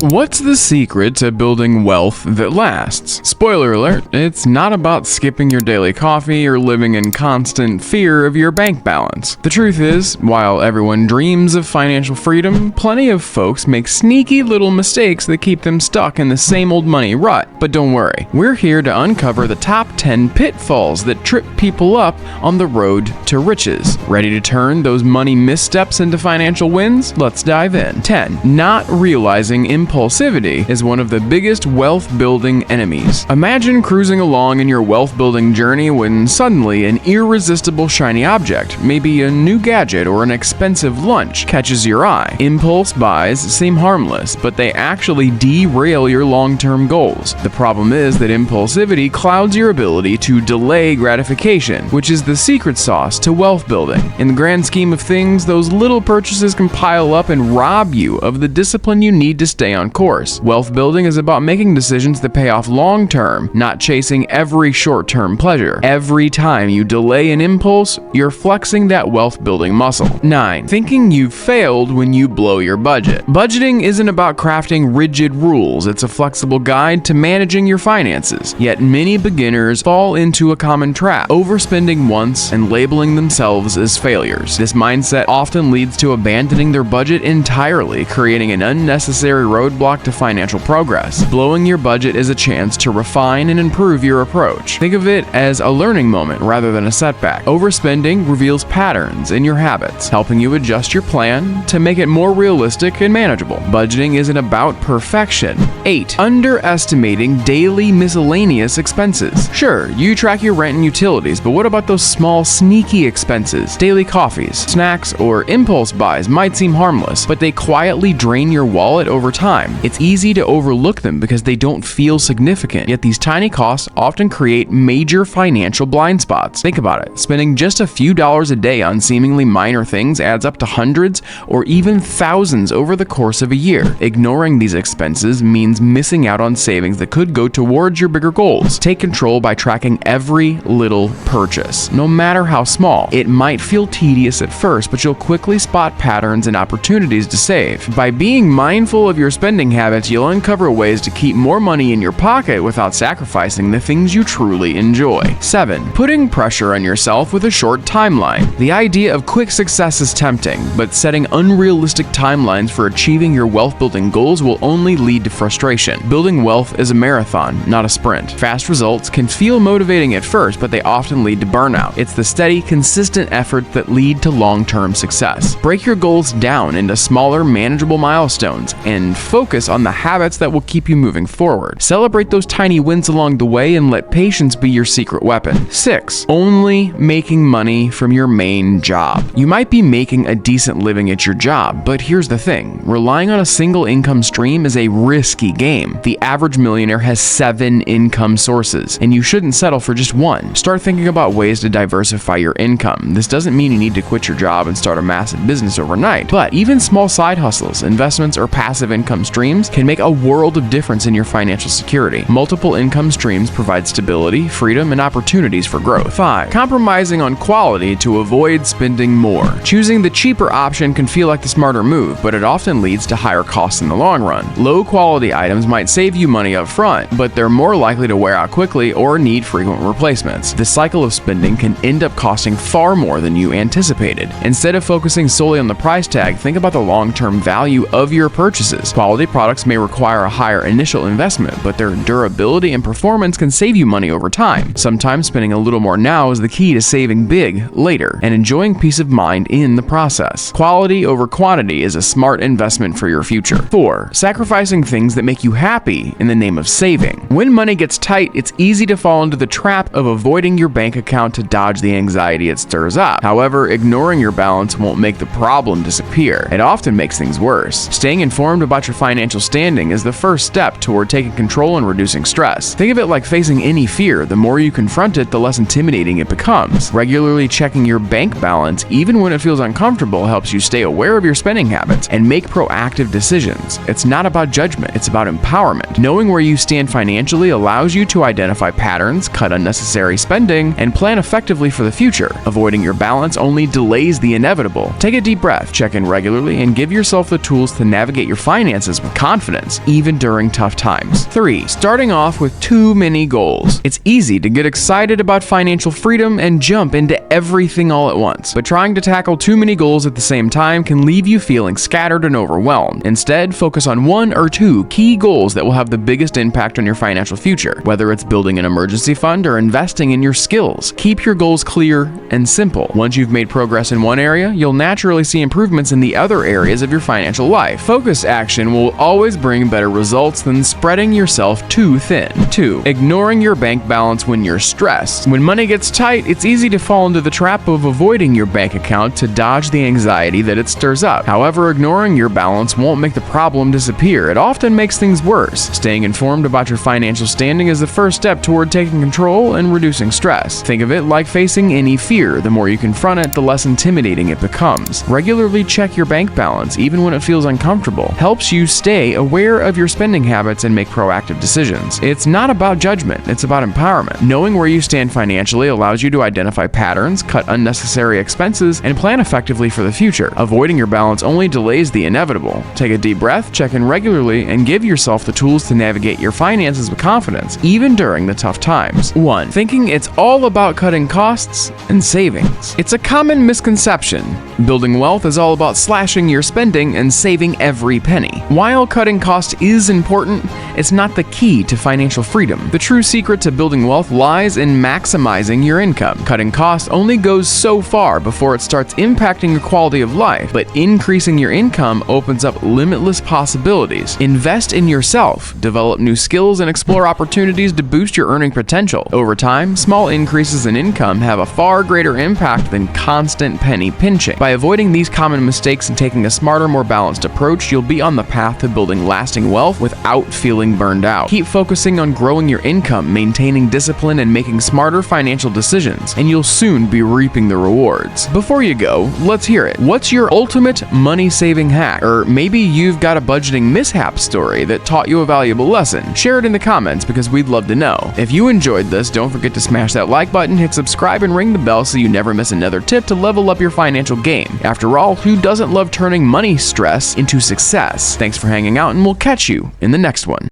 What's the secret to building wealth that lasts? Spoiler alert, it's not about skipping your daily coffee or living in constant fear of your bank balance. The truth is, while everyone dreams of financial freedom, plenty of folks make sneaky little mistakes that keep them stuck in the same old money rut. But don't worry, we're here to uncover the top 10 pitfalls that trip people up on the road to riches. Ready to turn those money missteps into financial wins? Let's dive in. 10. Not realizing impulsivity is one of the biggest wealth-building enemies. Imagine cruising along in your wealth-building journey when suddenly an irresistible shiny object, maybe a new gadget or an expensive lunch, catches your eye. Impulse buys seem harmless, but they actually derail your long-term goals. The problem is that impulsivity clouds your ability to delay gratification, which is the secret sauce to wealth building. In the grand scheme of things, those little purchases can pile up and rob you of the discipline you need to stay on course. Wealth building is about making decisions that pay off long term, not chasing every short-term pleasure. Every time you delay an impulse, you're flexing that wealth building muscle. 9. Thinking you've failed when you blow your budget. Budgeting isn't about crafting rigid rules, it's a flexible guide to managing your finances. Yet many beginners fall into a common trap, overspending once and labeling themselves as failures. This mindset often leads to abandoning their budget entirely, creating an unnecessary roadblock to financial progress. Blowing your budget is a chance to refine and improve your approach. Think of it as a learning moment rather than a setback. Overspending reveals patterns in your habits, helping you adjust your plan to make it more realistic and manageable. Budgeting isn't about perfection. 8. Underestimating daily miscellaneous expenses. Sure, you track your rent and utilities, but what about those small, sneaky expenses? Daily coffees, snacks, or impulse buys might seem harmless, but they quietly drain your wallet over time. It's easy to overlook them because they don't feel significant, yet these tiny costs often create major financial blind spots. Think about it. Spending just a few dollars a day on seemingly minor things adds up to hundreds or even thousands over the course of a year. Ignoring these expenses means missing out on savings that could go towards your bigger goals. Take control by tracking every little purchase, no matter how small. It might feel tedious at first, but you'll quickly spot patterns and opportunities to save. By being mindful of your spending habits, you'll uncover ways to keep more money in your pocket without sacrificing the things you truly enjoy. 7. Putting pressure on yourself with a short timeline. The idea of quick success is tempting, but setting unrealistic timelines for achieving your wealth-building goals will only lead to frustration. Building wealth is a marathon, not a sprint. Fast results can feel motivating at first, but they often lead to burnout. It's the steady, consistent effort that lead to long-term success. Break your goals down into smaller, manageable milestones and focus on the habits that will keep you moving forward. Celebrate those tiny wins along the way and let patience be your secret weapon. 6. Only making money from your main job. You might be making a decent living at your job, but here's the thing. Relying on a single income stream is a risky game. The average millionaire has 7 income sources, and you shouldn't settle for just one. Start thinking about ways to diversify your income. This doesn't mean you need to quit your job and start a massive business overnight, but even small side hustles, investments, or passive income streams can make a world of difference in your financial security. Multiple income streams provide stability, freedom, and opportunities for growth. 5. Compromising on quality to avoid spending more. Choosing the cheaper option can feel like the smarter move, but it often leads to higher costs in the long run. Low-quality items might save you money up front, but they're more likely to wear out quickly or need frequent replacements. The cycle of spending can end up costing far more than you anticipated. Instead of focusing solely on the price tag, think about the long-term value of your purchases. Quality products may require a higher initial investment, but their durability and performance can save you money over time. Sometimes spending a little more now is the key to saving big later and enjoying peace of mind in the process. Quality over quantity is a smart investment for your future. 4. Sacrificing things that make you happy in the name of saving. When money gets tight, it's easy to fall into the trap of avoiding your bank account to dodge the anxiety it stirs up. However, ignoring your balance won't make the problem disappear. It often makes things worse. Staying informed about your financial standing is the first step toward taking control and reducing stress. Think of it like facing any fear. The more you confront it, the less intimidating it becomes. Regularly checking your bank balance, even when it feels uncomfortable, helps you stay aware of your spending habits and make proactive decisions. It's not about judgment, it's about empowerment. Knowing where you stand financially allows you to identify patterns, cut unnecessary spending, and plan effectively for the future. Avoiding your balance only delays the inevitable. Take a deep breath, check in regularly, and give yourself the tools to navigate your finances finances with confidence, even during tough times. 3. Starting off with too many goals. It's easy to get excited about financial freedom and jump into everything all at once, but trying to tackle too many goals at the same time can leave you feeling scattered and overwhelmed. Instead, focus on 1 or 2 key goals that will have the biggest impact on your financial future, whether it's building an emergency fund or investing in your skills. Keep your goals clear and simple. Once you've made progress in one area, you'll naturally see improvements in the other areas of your financial life. Focused action will always bring better results than spreading yourself too thin. 2. Ignoring your bank balance when you're stressed. When money gets tight, it's easy to fall into the trap of avoiding your bank account to dodge the anxiety that it stirs up. However, ignoring your balance won't make the problem disappear. It often makes things worse. Staying informed about your financial standing is the first step toward taking control and reducing stress. Think of it like facing any fear. The more you confront it, the less intimidating it becomes. Regularly check your bank balance, even when it feels uncomfortable. Helps you stay aware of your spending habits and make proactive decisions. It's not about judgment, it's about empowerment. Knowing where you stand financially allows you to identify patterns, cut unnecessary expenses, and plan effectively for the future. Avoiding your balance only delays the inevitable. Take a deep breath, check in regularly, and give yourself the tools to navigate your finances with confidence, even during the tough times. 1. Thinking it's all about cutting costs and savings. It's a common misconception. Building wealth is all about slashing your spending and saving every penny. While cutting costs is important, it's not the key to financial freedom. The true secret to building wealth lies in maximizing your income. Cutting costs only goes so far before it starts impacting your quality of life, but increasing your income opens up limitless possibilities. Invest in yourself, develop new skills, and explore opportunities to boost your earning potential. Over time, small increases in income have a far greater impact than constant penny pinching. By avoiding these common mistakes and taking a smarter, more balanced approach, you'll be on the path to building lasting wealth without feeling burned out. Keep focusing on growing your income, maintaining discipline, and making smarter financial decisions, and you'll soon be reaping the rewards. Before you go, let's hear it. What's your ultimate money-saving hack? Or maybe you've got a budgeting mishap story that taught you a valuable lesson. Share it in the comments because we'd love to know. If you enjoyed this, don't forget to smash that like button, hit subscribe, and ring the bell so you never miss another tip to level up your financial game. After all, who doesn't love turning money stress into success? Thanks for hanging out, and we'll catch you in the next one.